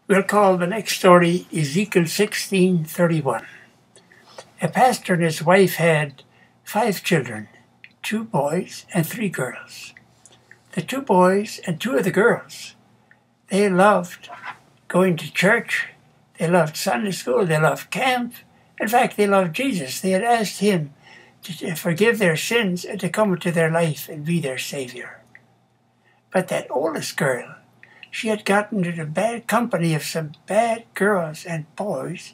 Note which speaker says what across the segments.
Speaker 1: We'll call the next story Ezekiel 16:31. A pastor and his wife had 5 children, 2 boys and 3 girls. The 2 boys and 2 of the girls, they loved going to church, they loved Sunday school, they loved camp. In fact, they loved Jesus. They had asked him to forgive their sins and to come into their life and be their Savior. But that oldest girl, she had gotten into the bad company of some bad girls and boys,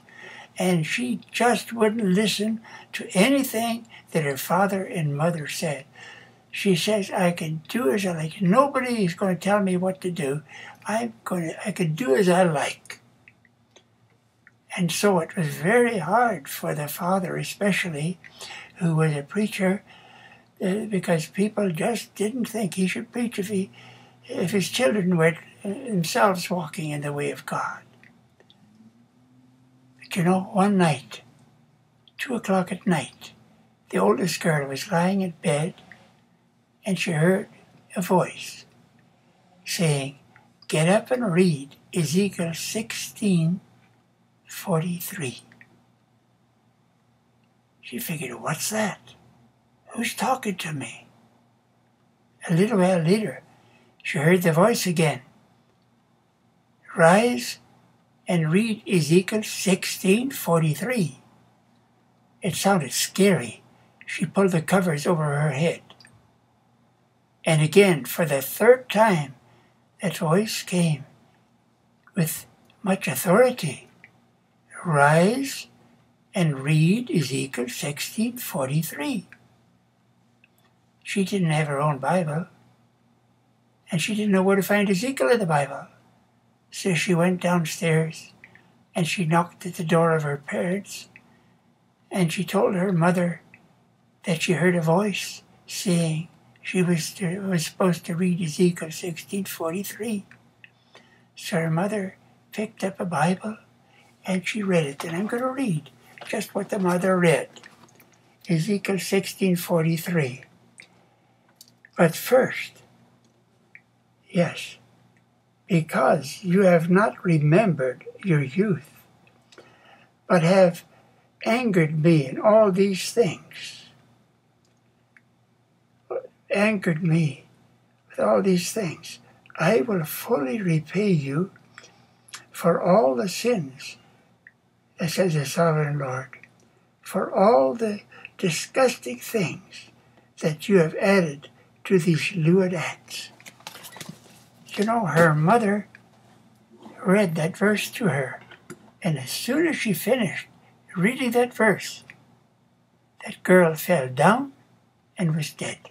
Speaker 1: and she just wouldn't listen to anything that her father and mother said. She says, I can do as I like. Nobody is going to tell me what to do. I can do as I like. And so it was very hard for the father, especially, who was a preacher, because people just didn't think he should preach if his children were themselves walking in the way of God. But you know, one night, 2 o'clock at night, the oldest girl was lying in bed, and she heard a voice saying, get up and read Ezekiel 16:43. She figured, what's that? Who's talking to me? A little while later, she heard the voice again. Rise and read Ezekiel 16:43. It sounded scary. She pulled the covers over her head. And again, for the 3rd time, that voice came with much authority. Rise and read Ezekiel 16:43. She didn't have her own Bible, and she didn't know where to find Ezekiel in the Bible. So she went downstairs, and she knocked at the door of her parents, and she told her mother that she heard a voice saying she was supposed to read Ezekiel 16:43. So her mother picked up a Bible, and she read it. And I'm going to read just what the mother read. Ezekiel 16:43. But first, yes, because you have not remembered your youth, but have angered me in all these things. Angered me with all these things. I will fully repay you for all the sins, says the sovereign Lord, for all the disgusting things that you have added to these lewd acts. You know, her mother read that verse to her, and as soon as she finished reading that verse, that girl fell down and was dead.